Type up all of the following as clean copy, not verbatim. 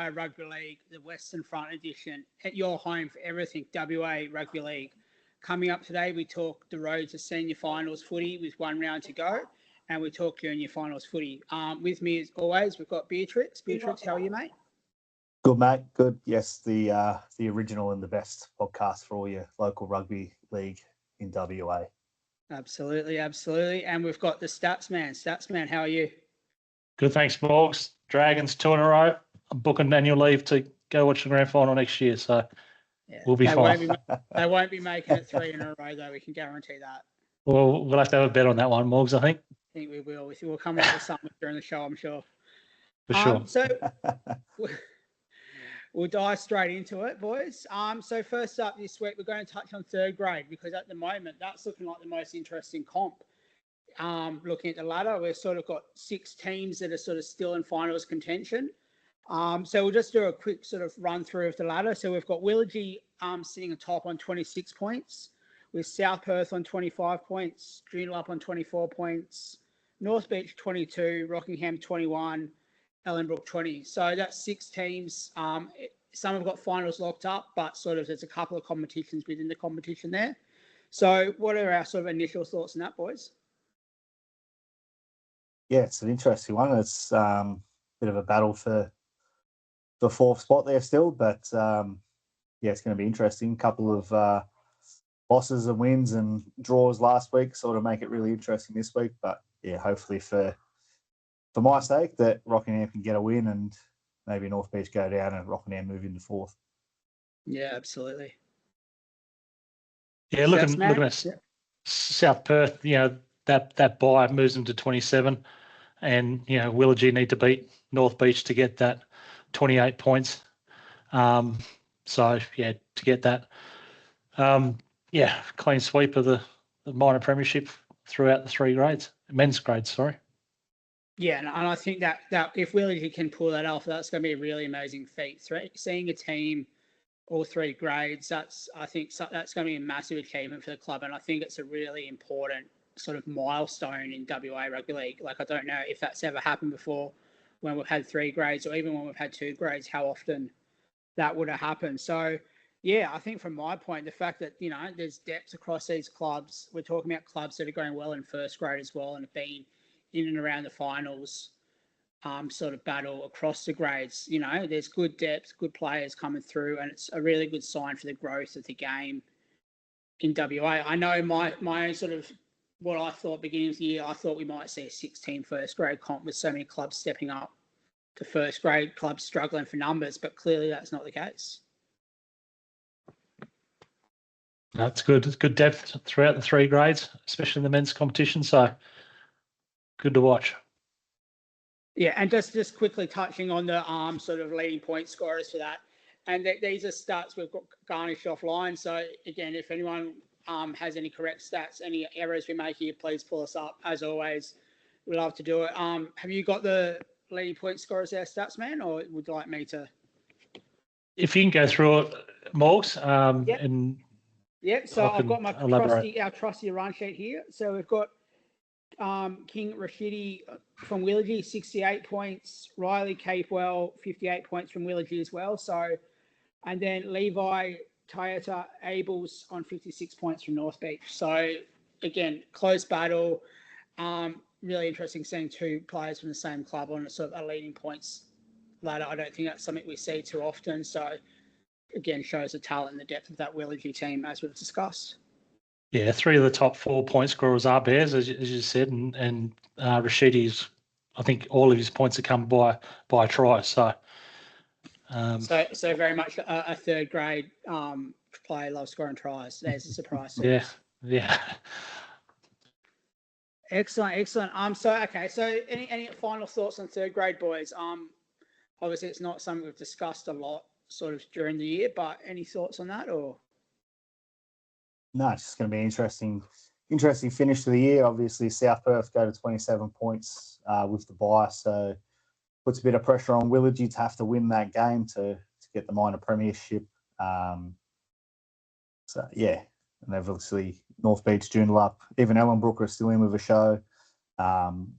WA Rugby League, the Western Front edition, at your home for everything WA Rugby League. Coming up today, we talk the road to senior finals footy with 1 round to go, and we talk junior finals footy. With me, as always, we've got Beatrix. Beatrix, how are you, mate? Good, mate. Good. Yes, the original and the best podcast for all your local rugby league in WA. Absolutely. And we've got the Stats Man. Stats Man, how are you? Good, thanks, Morgs. Dragons 2 in a row. I'm booking annual leave to go watch the grand final next year, so we'll be fine. They won't be making it 3 in a row, though. We can guarantee that. Well, we'll have to have a bet on that one, Morgs, I think. I think we will. We'll come up with something during the show, I'm sure. For sure. So we'll dive straight into it, boys. So first up this week, we're going to touch on third grade because at the moment, that's looking like the most interesting comp. Looking at the ladder, we've sort of got 6 teams that are sort of still in finals contention. So we'll just do a quick sort of run through of the ladder. So we've got Willagee sitting atop on 26 points, with South Perth on 25 points, Joondalup on 24 points, North Beach 22, Rockingham 21, Ellenbrook 20. So that's 6 teams. Some have got finals locked up, but sort of there's a couple of competitions within the competition there. So what are our sort of initial thoughts on that, boys? Yeah, it's an interesting one. It's a bit of a battle for the 4th spot there still, but yeah, it's going to be interesting. A couple of losses and wins and draws last week sort of make it really interesting this week. But yeah, hopefully for my sake that Rockingham can get a win and maybe North Beach go down and Rockingham move into 4th. Yeah, absolutely. Yeah, looking at South Perth, that bye moves them to 27, and Willagee need to beat North Beach to get that 28 points. So yeah, to get that, clean sweep of the minor premiership throughout the 3 grades, men's grades. Sorry. Yeah, and I think that if Willagee can pull that off, that's going to be a really amazing feat. Seeing a team all 3 grades, I think that's going to be a massive achievement for the club, and I think it's a really important sort of milestone in WA Rugby League. Like, I don't know if that's ever happened before when we've had 3 grades or even when we've had 2 grades, how often that would have happened. So, yeah, I think from my point, the fact that, there's depth across these clubs, we're talking about clubs that are going well in first grade as well and have been in and around the finals sort of battle across the grades. There's good depth, good players coming through, and it's a really good sign for the growth of the game in WA. I know my own sort of what I thought beginning of the year, I thought we might see a 16 first grade comp with so many clubs stepping up to first grade, clubs struggling for numbers, but clearly that's not the case. That's good. It's good depth throughout the 3 grades, especially in the men's competition. So good to watch. Yeah, and just quickly touching on the sort of leading point scorers for that. And these are stats we've got garnished offline. So again, if anyone has any correct stats, any errors we make here, please pull us up. As always, we love to do it. Have you got the leading point scorers there, Stats Man, or would you like me to? If you can go through it, Morgs. Yep. And yep. So I've got our trusty run sheet here. So we've got King Rashidi from Willagee, 68 points. Riley Capewell, 58 points from Willagee as well. So, and then Levi Toyota Abels on 56 points from North Beach. So, again, close battle. Really interesting seeing 2 players from the same club on a sort of a leading points ladder. I don't think that's something we see too often. So, again, shows the talent and the depth of that Willagee team, as we've discussed. Yeah, 3 of the top 4 point scorers are Bears, as you said, and Rashidi's, I think all of his points have come by a try. So, so very much a third grade player loves scoring tries. There's a surprise. Yeah. Excellent. So any final thoughts on third grade, boys? Obviously it's not something we've discussed a lot sort of during the year, but any thoughts on that or? No, it's just going to be an interesting finish to the year. Obviously, South Perth go to 27 points with the bye, so puts a bit of pressure on Willagee to have to win that game to get the minor premiership. So, yeah, and obviously North Beach, Joondalup, even Ellenbrook are still in with a show. Ellenbrook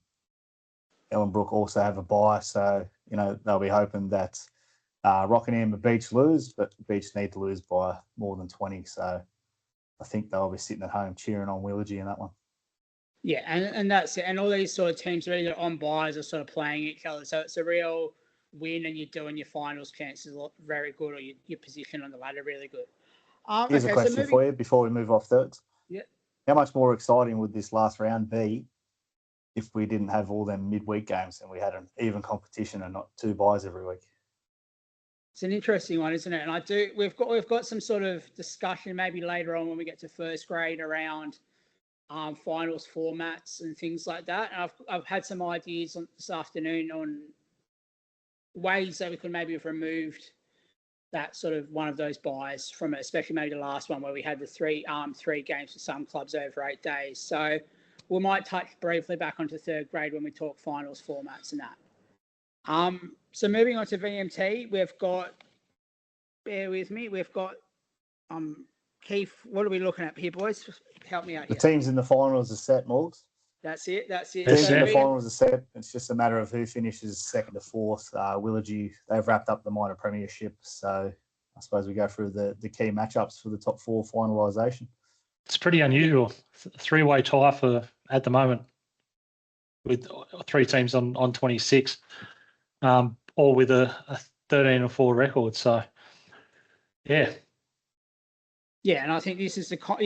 also have a bye, so, they'll be hoping that Rockingham and Beach lose, but Beach need to lose by more than 20. So I think they'll be sitting at home cheering on Willoughby in that one. Yeah, and that's it. And all these sort of teams are either on buys or sort of playing each other. So it's a real win, and you're doing your finals chances very good, or your position on the ladder really good. Here's a question for you before we move off thirds. Yeah. How much more exciting would this last round be if we didn't have all them midweek games and we had an even competition and not 2 buys every week? It's an interesting one, isn't it? And we've got some sort of discussion maybe later on when we get to first grade around finals formats and things like that. And I've had some ideas this afternoon on ways that we could maybe have removed that sort of one of those buys from it, especially maybe the last one where we had the three games for some clubs over 8 days. So we might touch briefly back onto third grade when we talk finals formats and that. So moving on to VMT, we've got, bear with me, we've got Keith, what are we looking at here, boys? Help me out here. The teams in the finals are set, Morgs. That's it. Teams in the finals are set. It's just a matter of who finishes second to fourth. Willoughby, they've wrapped up the minor premiership. So I suppose we go through the key matchups for the top 4 finalisation. It's pretty unusual. 3-way tie for at the moment with 3 teams on 26, all with a 13-4 record. So, yeah. Yeah, and I think this is the comp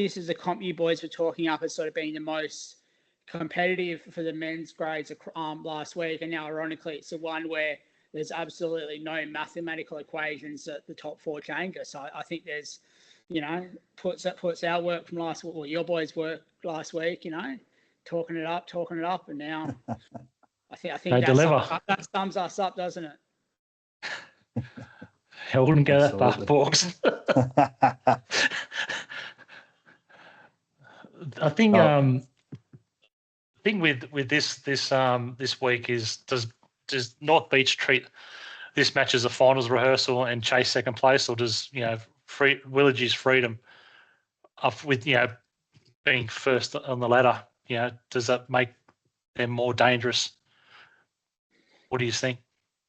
you boys were talking up as sort of being the most competitive for the men's grades last week, and now ironically it's the one where there's absolutely no mathematical equations that the top 4 changes. So I think there's, puts our work from last week, or your boys' work last week, talking it up, and now I think that sums us up, doesn't it? I wouldn't go that far, Borgs. I think with this week is does North Beach treat this match as a finals rehearsal and chase second place, or does Willoughby's freedom of with being first on the ladder, does that make them more dangerous? What do you think?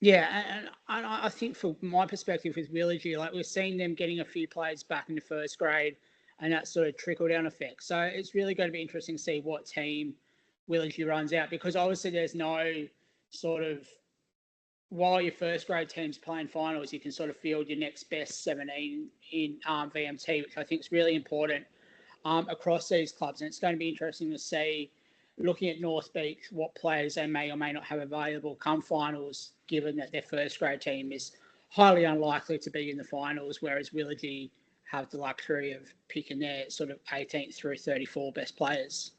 Yeah, and I think from my perspective with Willoughby, like we've seen them getting a few players back into first grade, and that sort of trickle-down effect. So it's really going to be interesting to see what team Willoughby runs out, because obviously there's no sort of, while your first grade team's playing finals, you can sort of field your next best 17 in VMT, which I think is really important across these clubs. And it's going to be interesting to see, looking at North Beach, what players they may or may not have available come finals, given that their first grade team is highly unlikely to be in the finals, whereas Willoughby have the luxury of picking their sort of 18th through 34 best players.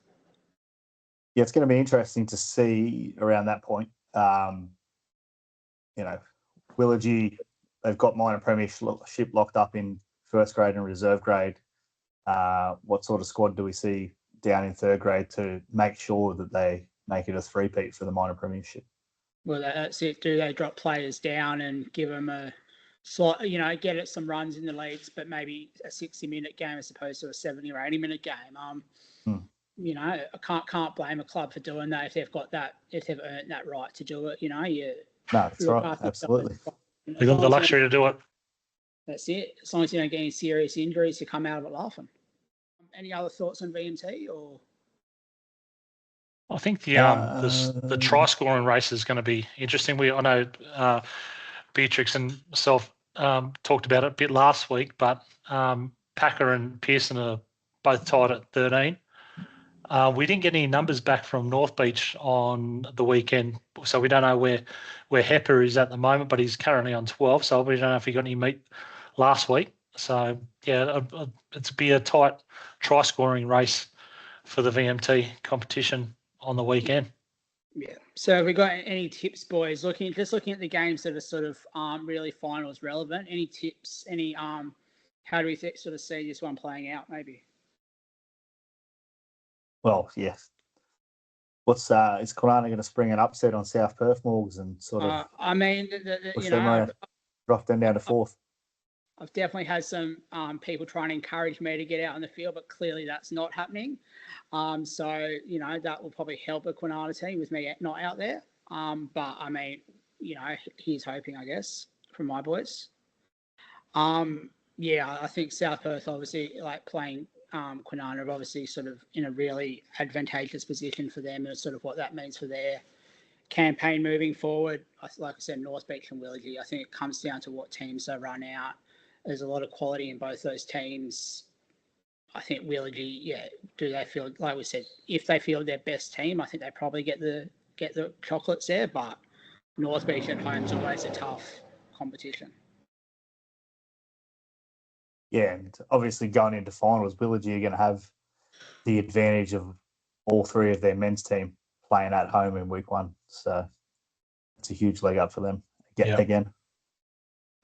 Yeah, it's going to be interesting to see around that point. Willoughby, they've got minor premiership locked up in first grade and reserve grade. What sort of squad do we see down in third grade to make sure that they make it a three-peat for the minor premiership? Well, that's it. Do they drop players down and give them a slot, get it some runs in the leagues, but maybe a 60-minute game as opposed to a 70 or 80-minute game? I can't blame a club for doing that if they've earned that right to do it. No, that's right. Absolutely. They've got the luxury to do it. That's it. As long as you don't get any serious injuries, you come out of it laughing. Any other thoughts on VMT or? I think the try scoring race is going to be interesting. I know Beatrix and myself talked about it a bit last week, but Packer and Pearson are both tied at 13. We didn't get any numbers back from North Beach on the weekend, so we don't know where Hepper is at the moment, but he's currently on 12, so we don't know if he got any meat last week. So, yeah, it's be a tight try-scoring race for the VMT competition on the weekend. Yeah. So have we got any tips, boys? Looking at the games that are sort of really finals relevant, any tips, how do we sort of see this one playing out maybe? Well, yes. Is Kwinana going to spring an upset on South Perth, Morgs, and sort of? Drop them down to fourth. I've definitely had some people trying to encourage me to get out on the field, but clearly that's not happening. So that will probably help a Kwinana team with me not out there. But I mean, he's hoping, I guess. from my boys. Yeah, I think South Perth obviously like playing Kwinana are obviously sort of in a really advantageous position for them and sort of what that means for their campaign moving forward. Like I said, North Beach and Willagee, I think it comes down to what teams they run out. There's a lot of quality in both those teams. I think Willagee, yeah, do they feel, like we said, if they feel their best team, I think they probably get the chocolates there, but North Beach at home is always a tough competition. Yeah, and obviously going into finals, Willagee are going to have the advantage of all three of their men's team playing at home in week one. So it's a huge leg up for them again.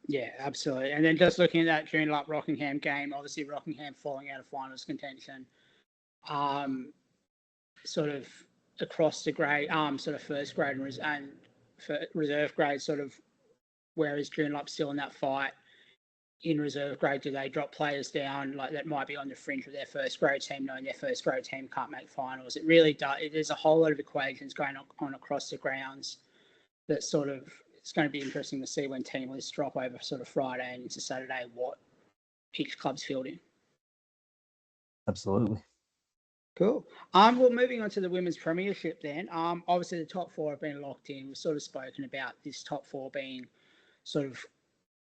Yeah, absolutely. And then just looking at that Joondalup Rockingham game, obviously Rockingham falling out of finals contention, sort of across the grade, sort of first grade and for reserve grade, sort of, whereas Joondalup still in that fight. In reserve grade, do they drop players down like that might be on the fringe of their first grade team, knowing their first grade team can't make finals? It really does. There's a whole lot of equations going on across the grounds that sort of, it's going to be interesting to see when team lists drop over sort of Friday and into Saturday what each club's fielding. Absolutely. Cool. Well, moving on to the women's premiership then. Obviously the top four have been locked in. We've sort of spoken about this top four being sort of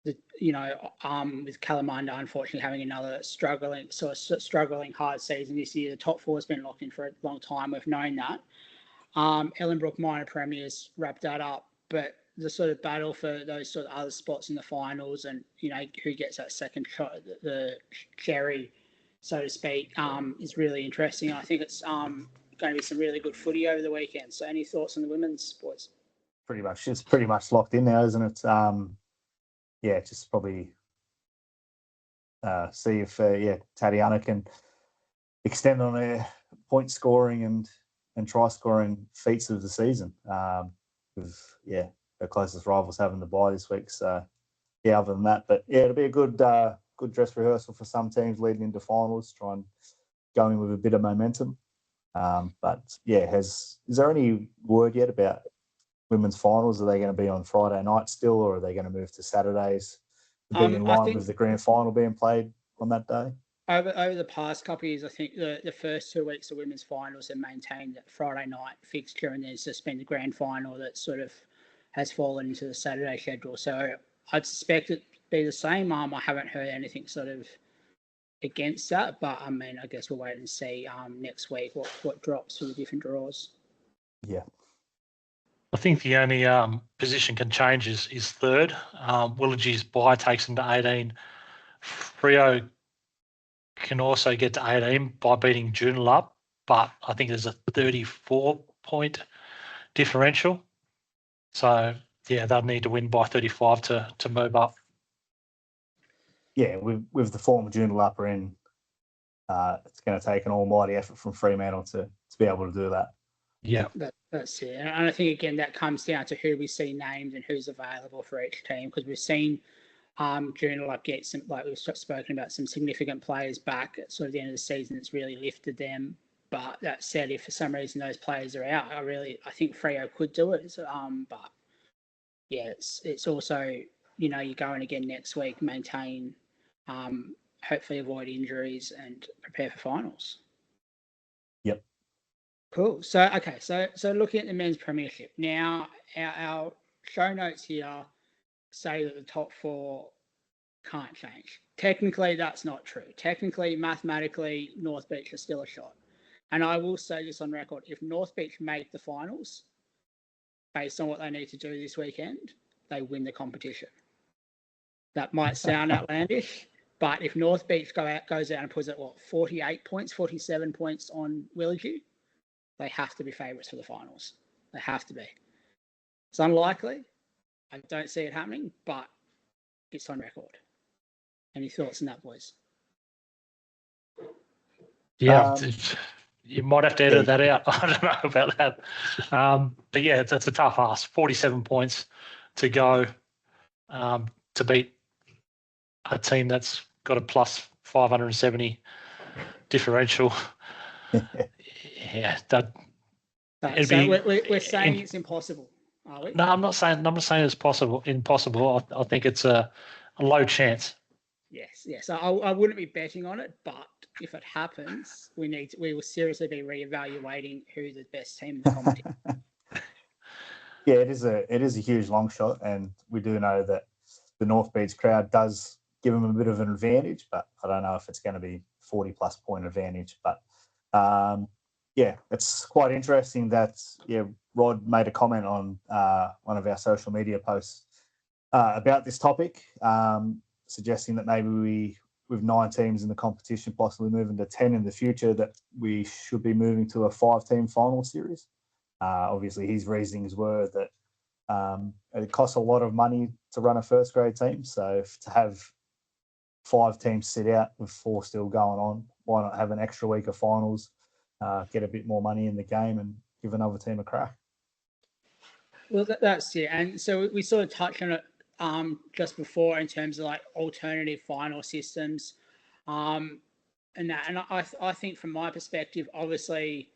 with Kalamunda unfortunately having another struggling hard season this year. The top four has been locked in for a long time. We've known that. Ellenbrook minor premiers wrapped that up, but the sort of battle for those sort of other spots in the finals and, who gets that second shot, the cherry, so to speak, is really interesting. I think it's going to be some really good footy over the weekend. So any thoughts on the women's, boys? It's pretty much locked in now, isn't it? Just probably see if Tatiana can extend on her point scoring and try scoring feats of the season. With her closest rivals having the bye this week. So other than that, but it'll be a good dress rehearsal for some teams leading into finals. Try and go in with a bit of momentum. Is there any word yet about women's finals? Are they going to be on Friday night still, or are they going to move to Saturdays to be in line with the grand final being played on that day? Over the past couple of years, I think the first 2 weeks of women's finals have maintained that Friday night fixture, and then it's been the grand final that sort of has fallen into the Saturday schedule. So I'd suspect it to be the same. I haven't heard anything sort of against that, but I mean, I guess we'll wait and see next week what drops for the different draws. Yeah. I think the only position can change is third. Willagee's bye takes them to 18. Freo can also get to 18 by beating Joondalup, but I think there's a 34-point differential. So, they'll need to win by 35 to move up. Yeah, with the form of Joondalup in, it's going to take an almighty effort from Fremantle to be able to do that. Yeah. That's it. And I think, again, that comes down to who we see named and who's available for each team, because we've seen Joondalup get some, like we've spoken about, some significant players back at sort of the end of the season. It's really lifted them. But that said, if for some reason those players are out, I think Freo could do it. But yeah, it's also, you're going again next week, maintain, hopefully avoid injuries and prepare for finals. Yep. Cool. So looking at the men's premiership now, our show notes here say that the top four can't change. Technically, that's not true. Technically, mathematically, North Beach is still a shot. And I will say this on record: if North Beach make the finals, based on what they need to do this weekend, they win the competition. That might sound outlandish, but if North Beach goes out and puts it 48 points, 47 points on Willagee, they have to be favourites for the finals. They have to be. It's unlikely. I don't see it happening, but it's on record. Any thoughts on that, boys? Yeah, you might have to edit that out. I don't know about that. But yeah, it's a tough ask. 47 points to go to beat a team that's got a plus 570 differential. We're saying it's impossible. are we? No, I'm not saying it's impossible. I think it's a low chance. Yes. I wouldn't be betting on it, but if it happens, we will seriously be reevaluating who the best team in the competition. Yeah, it is a huge long shot, and we do know that the North Beach crowd does give them a bit of an advantage, but I don't know if it's going to be 40+ point advantage. But yeah, it's quite interesting that Rod made a comment on one of our social media posts about this topic, suggesting that maybe with 9 teams in the competition, possibly moving to 10 in the future, that we should be moving to a 5-team final series. Obviously, his reasonings were that it costs a lot of money to run a first grade team. So to have 5 teams sit out with 4 still going on, why not have an extra week of finals, get a bit more money in the game and give another team a crack? Well, that's it. And so we sort of touched on it just before in terms of like alternative final systems. And I think from my perspective, obviously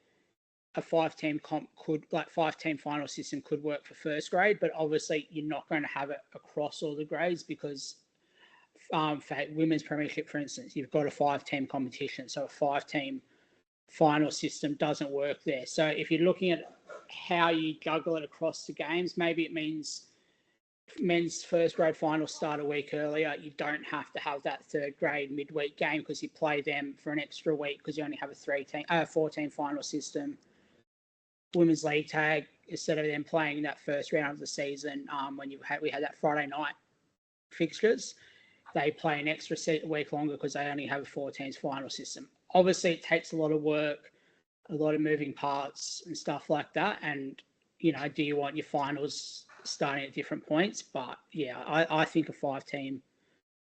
a 5-team final system could work for first grade, but obviously you're not going to have it across all the grades because for women's premiership, for instance, you've got a 5-team competition. So a 5-team final system doesn't work there. So if you're looking at how you juggle it across the games, maybe it means men's first grade finals start a week earlier. You don't have to have that third grade midweek game because you play them for an extra week because you only have a 4-team final system. Women's league tag, instead of them playing that first round of the season, when we had that Friday night fixtures, they play an extra week longer because they only have a 4-teams final system. Obviously, it takes a lot of work, a lot of moving parts and stuff like that. And, do you want your finals starting at different points? But, yeah, I think a 5-team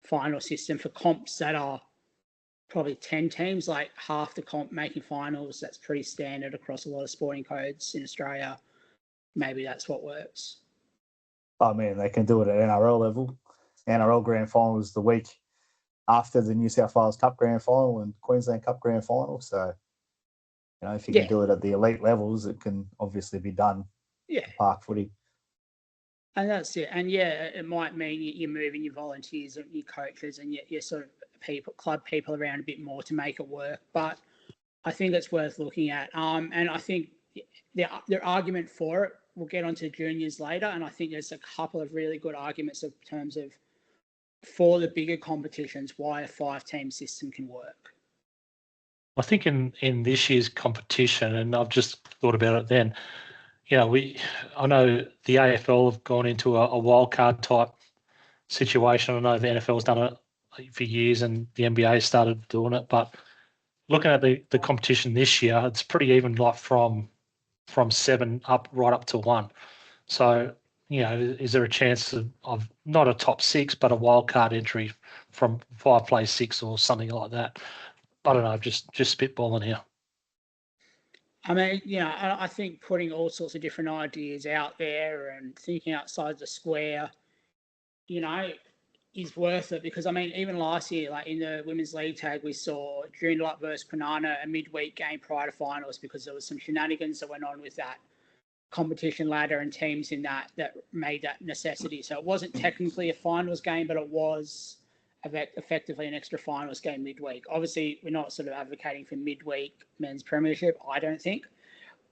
final system for comps that are probably 10 teams, like half the comp making finals, that's pretty standard across a lot of sporting codes in Australia. Maybe that's what works. Oh, man, they can do it at NRL level. NRL Grand Final is the week after the New South Wales Cup Grand Final and Queensland Cup Grand Final. So, if you can do it at the elite levels, it can obviously be done. Yeah. Park footy. And that's it. And yeah, it might mean you're moving your volunteers and your coaches and your sort of club people around a bit more to make it work. But I think it's worth looking at. And I think their argument for it, we'll get onto juniors later. And I think there's a couple of really good arguments in terms of for the bigger competitions, why a 5-team system can work. I think in this year's competition, and I've just thought about it then, I know the AFL have gone into a wildcard type situation. I know the NFL's done it for years and the NBA started doing it. But looking at the competition this year, it's pretty even, like from 7 up right up to 1. So, is there a chance of not a top 6, but a wildcard entry from 5 plays 6 or something like that? I don't know, just spitballing here. I mean, I think putting all sorts of different ideas out there and thinking outside the square, is worth it because, I mean, even last year, like in the women's league tag, we saw Joondalup versus Kwinana, a midweek game prior to finals because there was some shenanigans that went on with that competition ladder and teams in that made that necessity. So it wasn't technically a finals game, but it was effectively an extra finals game midweek. Obviously, we're not sort of advocating for midweek men's premiership, I don't think.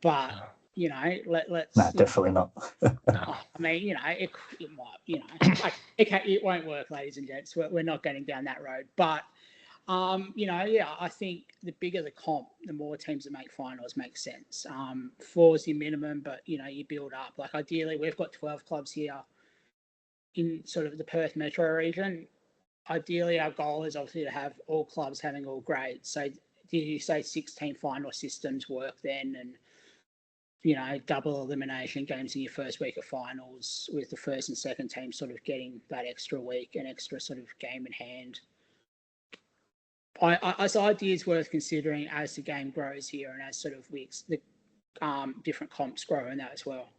But, let's... No, definitely not. I mean, it might, it won't work, ladies and gents. We're not getting down that road. But, I think the bigger the comp, the more teams that make finals makes sense. 4 is your minimum, but, you build up. Like, ideally, we've got 12 clubs here in sort of the Perth metro region. Ideally, our goal is obviously to have all clubs having all grades. So, did you say 16 final systems work then? And, double elimination games in your first week of finals with the first and second team sort of getting that extra week, an extra sort of game in hand. As ideas worth considering as the game grows here and as sort of the different comps grow in that as well.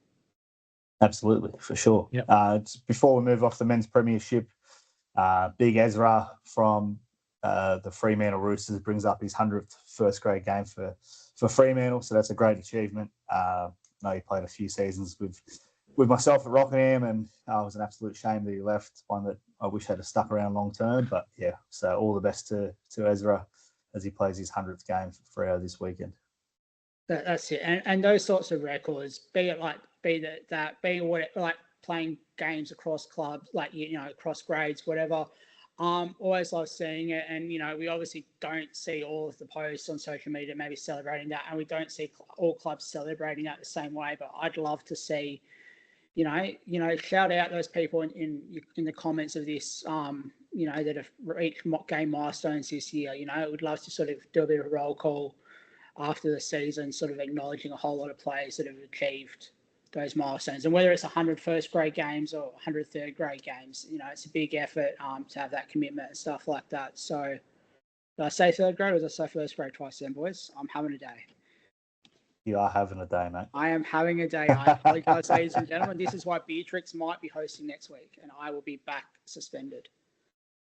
Absolutely, for sure. Yep. Before we move off the men's premiership, Big Ezra from the Fremantle Roosters brings up his 100th first grade game for Fremantle, so that's a great achievement. I know he played a few seasons with with myself at Rockingham, and it was an absolute shame that he left. One that I wish had stuck around long term. But yeah, so all the best to Ezra as he plays his 100th game for Freo this weekend. That's it, and those sorts of records, be it like playing games across clubs, like across grades, whatever. Always love seeing it, and we obviously don't see all of the posts on social media maybe celebrating that, and we don't see all clubs celebrating that the same way. But I'd love to see, shout out those people in the comments of this, that have reached game milestones this year. I would love to sort of do a bit of a roll call after the season, sort of acknowledging a whole lot of players that have achieved those milestones. And whether it's 100 first grade games or 100 third grade games, it's a big effort to have that commitment and stuff like that. So did I say third grade or did I say first grade twice then, boys? I'm having a day. You are having a day, mate. I am having a day. I apologize, ladies and gentlemen. This is why Beatrix might be hosting next week, and I will be back suspended.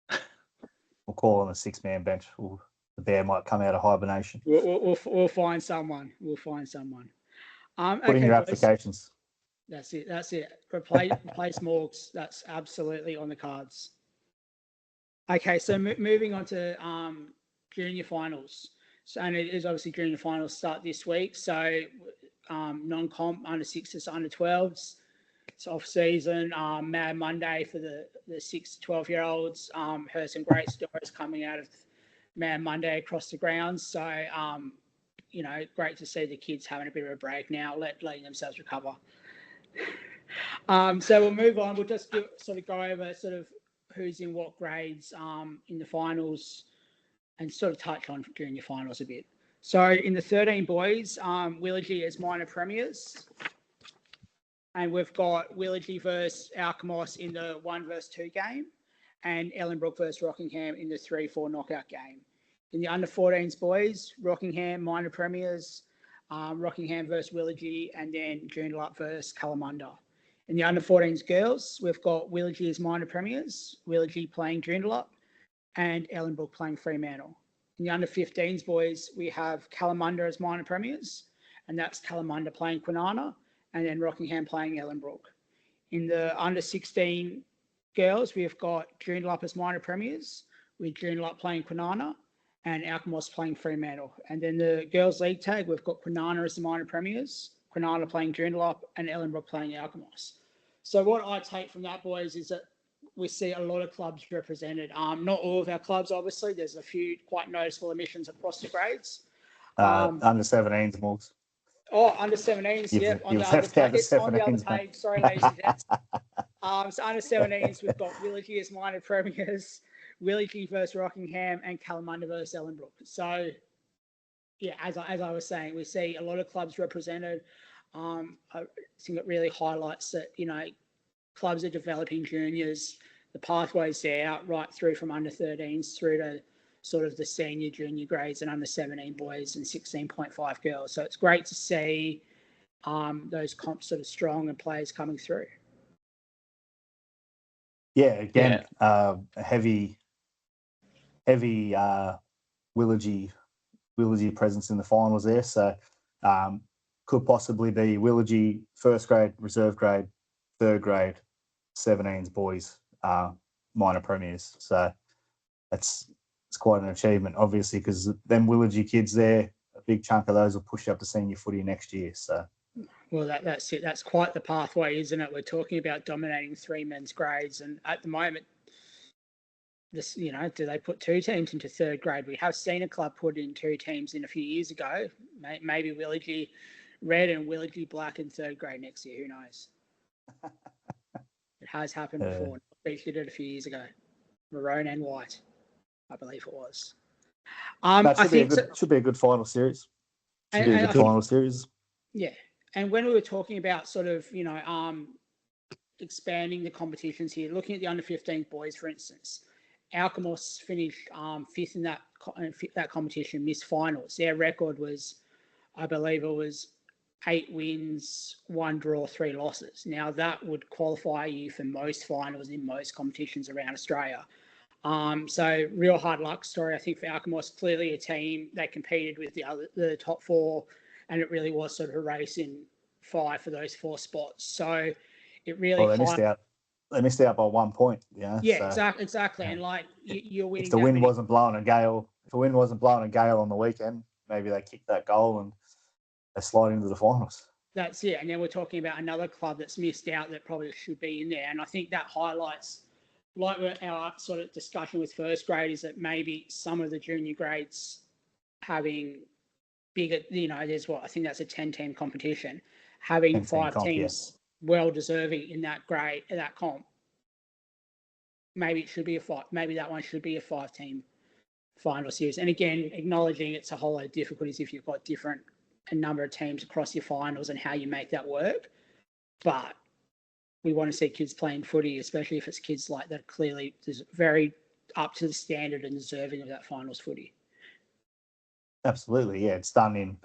We'll call on a 6-man bench. The bear might come out of hibernation. We'll find someone. We'll find someone. Put in your applications. That's it. Replace Morgs. That's absolutely on the cards. Okay, so moving on to junior finals. So, and it is obviously junior finals start this week. So non-comp under 6s to under 12s. It's off season. Mad Monday for the 6 to 12-year-olds. Heard some great stories coming out of Mad Monday across the grounds. So great to see the kids having a bit of a break now, letting themselves recover. So we'll move on. We'll just go over sort of who's in what grades in the finals and sort of touch on junior finals a bit. So in the 13 boys, Willagee as minor premiers. And we've got Willagee versus Alkimos in the 1 versus 2 game and Ellenbrook versus Rockingham in the 3-4 knockout game. In the under 14s boys, Rockingham minor premiers, Rockingham versus Willagee, and then Joondalup versus Kalamunda. In the under 14s girls, we've got Willagee as minor premiers, Willagee playing Joondalup, and Ellenbrook playing Fremantle. In the under 15s boys, we have Kalamunda as minor premiers, and that's Kalamunda playing Kwinana, and then Rockingham playing Ellenbrook. In the under 16 girls, we've got Joondalup as minor premiers, with Joondalup playing Kwinana, and Alkimos playing Fremantle. And then the girls' league tag, we've got Kwinana as the minor premiers, Kwinana playing Joondalup, and Ellenbrook playing Alkimos. So what I take from that, boys, is that we see a lot of clubs represented. Not all of our clubs, obviously. There's a few quite noticeable omissions across the grades. Under 17s, Morgs. Oh, under 17s, yeah. On the other page. Sorry, ladies and gents. So under 17s, we've got Willagee as minor premiers, Willagee versus Rockingham, and Kalamunda versus Ellenbrook. So, yeah, as I was saying, we see a lot of clubs represented. I think it really highlights that, clubs are developing juniors, the pathways there right through from under 13s through to sort of the senior junior grades and under 17 boys and 16.5 girls. So it's great to see those comps sort of strong and players coming through. Yeah, again, heavy Willagee presence in the finals there. So could possibly be Willagee first grade, reserve grade, third grade, 17s boys, minor premiers. So it's quite an achievement, obviously, because them Willagee kids there, a big chunk of those will push up to senior footy next year. So, well, that's it. That's quite the pathway, isn't it? We're talking about dominating 3 men's grades, and at the moment, this, do they put 2 teams into third grade? We have seen a club put in 2 teams in a few years ago. Maybe Willagee red and Willagee black in third grade next year. Who knows? It has happened before. Beach did it a few years ago. Maroon and white, I believe it was. Should be a good final series. Final series. Yeah, and when we were talking about sort of expanding the competitions here, looking at the under 15 boys, for instance, Alkimos finished 5th in that competition, missed finals. Their record was, I believe, it was 8 wins, 1 draw, 3 losses. Now that would qualify you for most finals in most competitions around Australia. So real hard luck story, I think, for Alkimos. Clearly a team that competed with the top 4, and it really was sort of a race in 5 for those 4 spots. So it really Well, they missed out by 1 point. Yeah. Yeah, so, exactly. yeah. And like you're winning. If the wind wasn't blowing a gale on the weekend, maybe they kicked that goal and they slide into the finals. That's it. And then we're talking about another club that's missed out that probably should be in there. And I think that highlights, like our sort of discussion with first grade, is that maybe some of the junior grades having bigger, there's I think that's a 10-team competition, having 5 teams well deserving in that grade, that comp. Maybe it should be maybe that one should be a 5-team final series. And again, acknowledging it's a whole lot of difficulties if you've got a number of teams across your finals and how you make that work. But we want to see kids playing footy, especially if it's kids like that clearly is very up to the standard and deserving of that finals footy. Absolutely, yeah. It's done in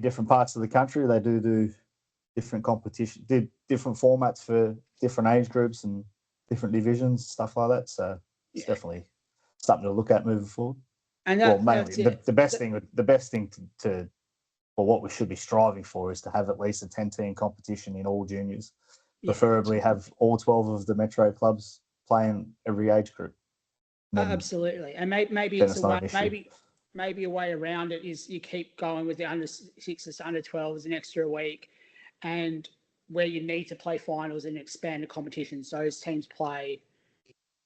different parts of the country. They do different competition, different formats for different age groups and different divisions, stuff like that. So it's definitely something to look at moving forward. And mainly the best thing to or what we should be striving for is to have at least a 10-team competition in all juniors. Preferably have all 12 of the metro clubs playing every age group. Absolutely, and maybe it's a way, maybe a way around it is you keep going with the under 6s, under 12s an extra week, and where you need to play finals and expand the competitions, those teams play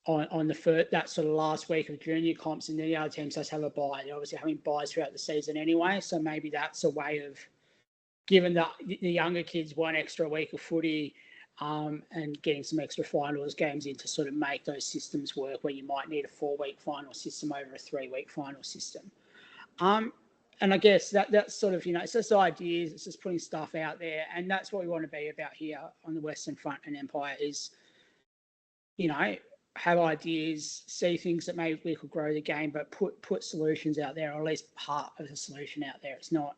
on the that sort of last week of junior comps, and then the other teams just have a bye. They're obviously having byes throughout the season anyway, so maybe that's a way of giving the younger kids one extra week of footy and getting some extra finals games in to sort of make those systems work where you might need a 4-week final system over a 3-week final system. And I guess that's sort of, it's just ideas, it's just putting stuff out there, and that's what we want to be about here on the Western Front and Empire is, have ideas, see things that maybe we could grow the game, but put solutions out there, or at least part of the solution out there. It's not,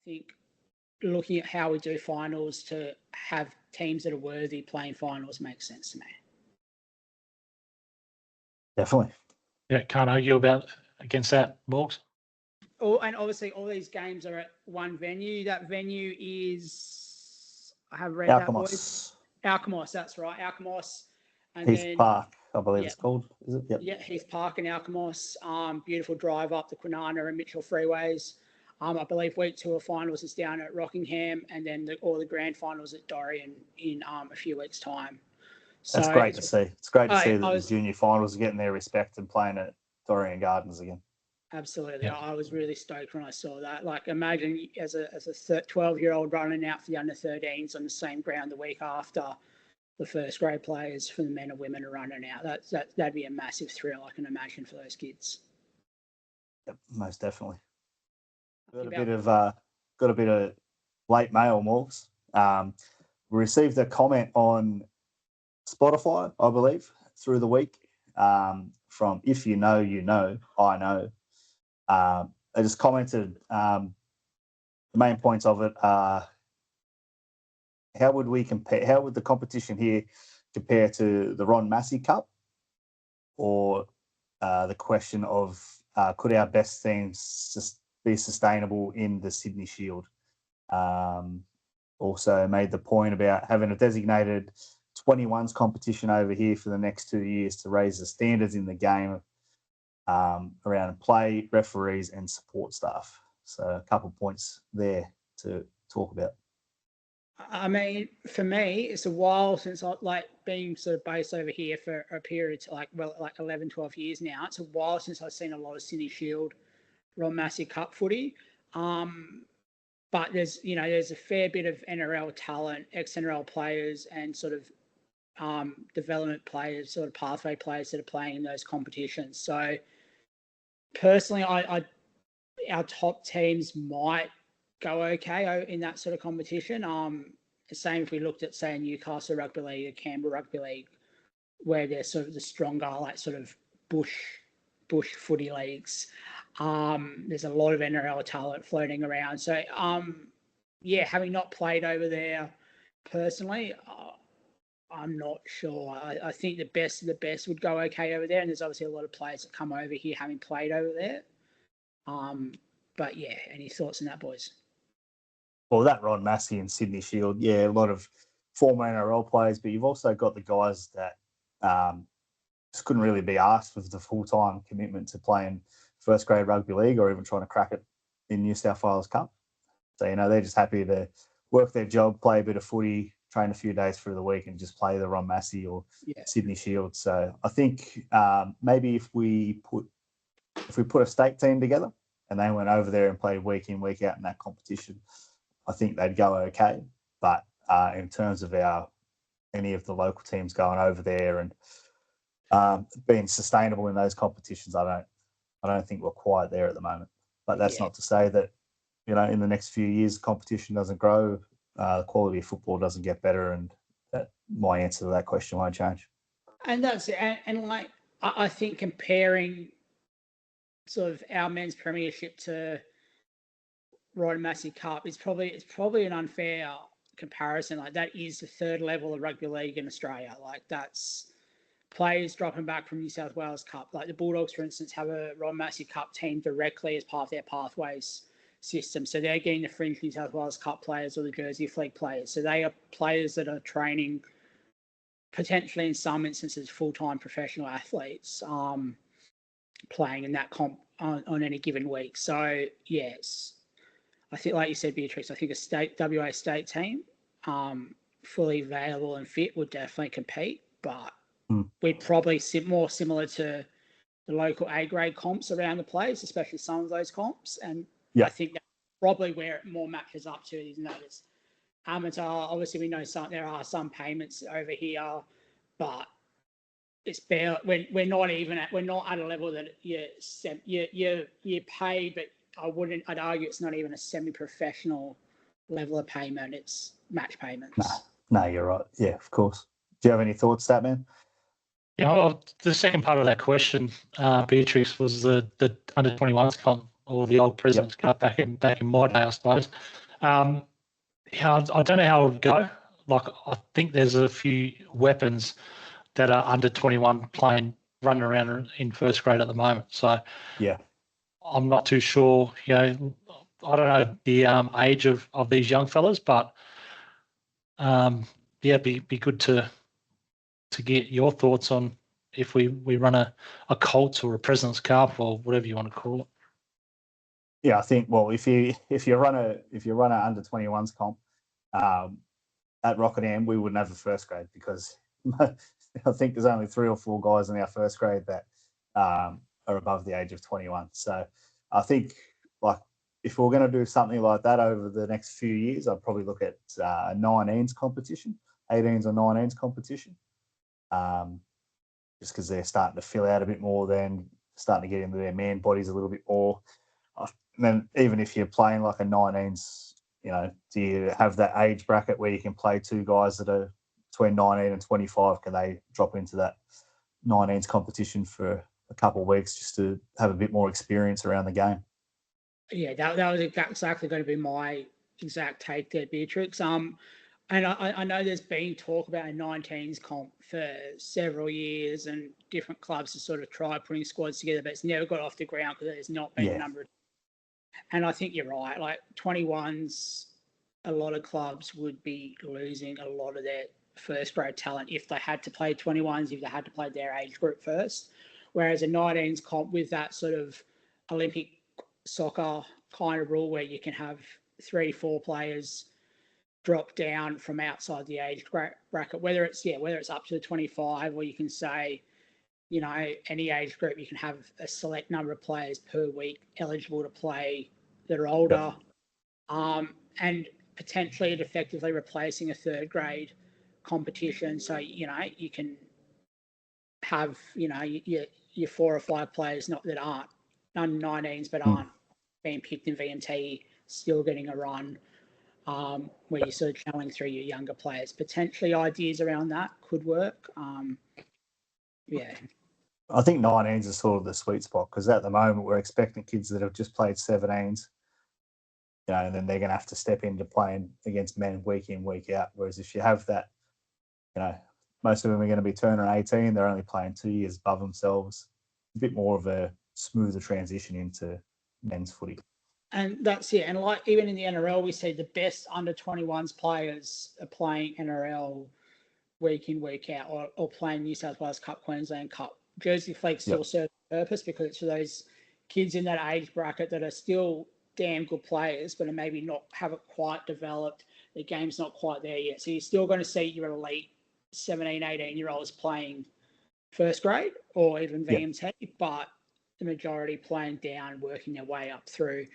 I think, looking at how we do finals to have teams that are worthy playing finals makes sense to me. Definitely. Yeah, can't argue against that, Morgs. And obviously all these games are at one venue. That venue is, I have read that, boys. Alkimos, that's right. Alkimos. And Heath Park, I believe it's called. Is it? Yep. Yeah, Heath Park and Alkimos. Beautiful drive up the Kwinana and Mitchell freeways. I believe week 2 of finals is down at Rockingham, and then all the grand finals at Dorian in a few weeks' time. So that's great to see. It's great to see that the junior finals are getting their respect and playing at Dorian Gardens again. Absolutely. Yeah. I was really stoked when I saw that. Like, imagine as a 12-year-old running out for the under-13s on the same ground the week after the first grade players for the men and women are running out. That'd be a massive thrill, I can imagine, for those kids. Yep, most definitely. Got a bit of late mail, Morgs. We received a comment on Spotify, I believe, through the week from If You Know, You Know, I Know. They just commented the main points of it are how would the competition here compare to the Ron Massey Cup, or the question of could our best teams just be sustainable in the Sydney Shield? Also made the point about having a designated 21s competition over here for the next 2 years to raise the standards in the game around play, referees and support staff. So a couple of points there to talk about. I mean, for me, it's a while since being sort of based over here for a period like 11, 12 years now. It's a while since I've seen a lot of Sydney Shield, Ron Massey Cup footy. But there's a fair bit of NRL talent, ex-NRL players and sort of development players, sort of pathway players that are playing in those competitions. So personally, our top teams might go okay in that sort of competition. The same if we looked at, say, Newcastle Rugby League or Canberra Rugby League, where they're sort of the stronger, sort of bush footy leagues. There's a lot of NRL talent floating around. So, having not played over there personally, I'm not sure. I think the best of the best would go okay over there, and there's obviously a lot of players that come over here having played over there. But yeah, any thoughts on that, boys? Well, that Ron Massey and Sydney Shield, a lot of former NRL players, but you've also got the guys that just couldn't really be asked with the full-time commitment to playing first grade rugby league or even trying to crack it in New South Wales Cup. So, they're just happy to work their job, play a bit of footy, train a few days through the week and just play the Ron Massey or Sydney Shield. So I think maybe if we put a state team together and they went over there and played week in, week out in that competition, I think they'd go okay. But in terms of any of the local teams going over there and being sustainable in those competitions, I don't think we're quite there at the moment. But that's not to say that, in the next few years, competition doesn't grow, the quality of football doesn't get better, and my answer to that question won't change. And that's and like I think comparing sort of our men's premiership to Ron Massey Cup it's probably an unfair comparison. Like that is the third level of rugby league in Australia. Like that's players dropping back from New South Wales Cup. Like the Bulldogs, for instance, have a Ron Massey Cup team directly as part of their pathways system. So they're getting the fringe New South Wales Cup players or the Jersey Fleet players. So they are players that are training, potentially in some instances, full-time professional athletes playing in that comp on any given week. So, yes, I think, like you said, Beatrix, I think a WA state team, fully available and fit, would definitely compete. But we'd probably more similar to the local A-grade comps around the place, especially some of those comps. And I think that's probably where it more matches up to is notice. Amateur, obviously, we know there are some payments over here, but it's bare. We're not at a level that you pay, but I'd argue it's not even a semi-professional level of payment. It's match payments. No, you're right. Yeah, of course. Do you have any thoughts, Statman? Yeah, the second part of that question, Beatrix, was the under 21s comp or the old President's Cup back in my day, I suppose. I don't know how it would go. Like, I think there's a few weapons that are under 21 running around in first grade at the moment. So I'm not too sure. I don't know the age of these young fellas, but it'd be good to get your thoughts on if we run a Colts or a President's Cup or whatever you want to call it. Yeah, I think if you run a under 21s comp at Rockingham, we wouldn't have a first grade because I think there's only 3 or 4 guys in our first grade that are above the age of 21. So I think if we're going to do something like that over the next few years, I'd probably look at a 19s competition, 18s or 19s competition. Just because they're starting to fill out a bit more, then starting to get into their man bodies a little bit more. And then even if you're playing like a 19s, do you have that age bracket where you can play 2 guys that are between 19 and 25? Can they drop into that 19s competition for a couple of weeks just to have a bit more experience around the game? Yeah, that was exactly going to be my exact take there, Beatrix. And I know there's been talk about a 19s comp for several years and different clubs have sort of tried putting squads together, but it's never got off the ground because there's not been a number of. And I think you're right. Like 21s, a lot of clubs would be losing a lot of their first grade talent if they had to play 21s, if they had to play their age group first. Whereas a 19s comp with that sort of Olympic soccer kind of rule where you can have 3-4 players drop down from outside the age bracket, whether it's up to the 25 or you can say, any age group, you can have a select number of players per week eligible to play that are older, and potentially it effectively replacing a third grade competition. So, you can have, your 4 or 5 players that aren't under 19s but aren't being picked in VMT still getting a run, where you're sort of channeling through your younger players. Potentially ideas around that could work. I think 19s is sort of the sweet spot because at the moment we're expecting kids that have just played 17s, and then they're going to have to step into playing against men week in, week out. Whereas if you have that, most of them are going to be turning 18. They're only playing 2 years above themselves. A bit more of a smoother transition into men's footy. And that's it. And like even in the NRL, we see the best under 21s players are playing NRL week in, week out, or playing New South Wales Cup, Queensland Cup. Jersey Fleet still serves a purpose because it's for those kids in that age bracket that are still damn good players, but are maybe not haven't quite developed. The game's not quite there yet. So you're still going to see your elite 17, 18-year-olds playing first grade or even VMT, but the majority playing down, working their way up through.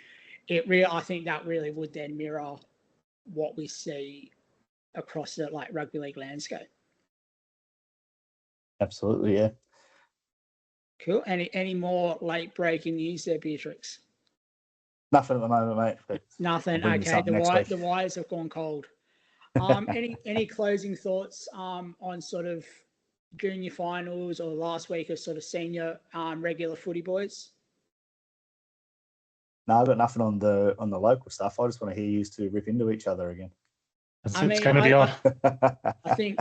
I think that really would then mirror what we see across the like rugby league landscape. Absolutely, yeah. Cool. Any more late breaking news there, Beatrix? Nothing at the moment, mate. But Nothing. I'll bring this Okay. up next week. The wires have gone cold. Any closing thoughts on sort of junior finals or last week of sort of senior regular footy boys? No, I've got nothing on the local stuff. I just want to hear you two rip into each other again. It's going to be on. I think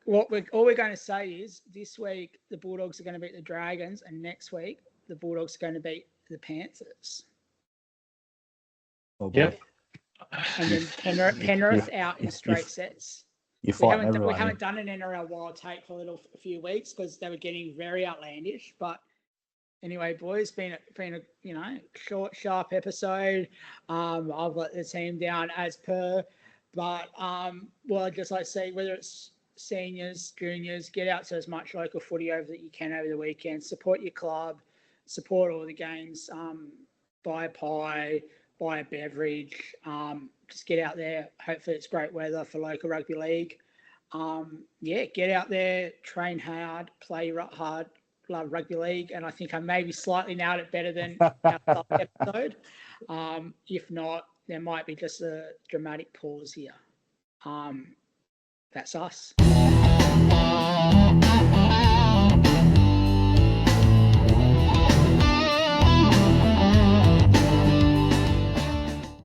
all we're going to say is this week the Bulldogs are going to beat the Dragons, and next week the Bulldogs are going to beat the Panthers. Oh boy. Yep. And then Penrith out in straight sets. You're fighting everyone. We haven't done an NRL wild take for a few weeks because they were getting very outlandish. But anyway, boys, been a short, sharp episode. I've got the team down as per. But well, I'd just like to say whether it's seniors, juniors, get out to as much local footy over that you can over the weekend. Support your club, support all the games. Buy a pie, buy a beverage. Just get out there. Hopefully, it's great weather for local rugby league. Get out there, train hard, play hard. Love rugby league, and I think I maybe slightly nailed it better than our last episode. If not, there might be just a dramatic pause here. That's us.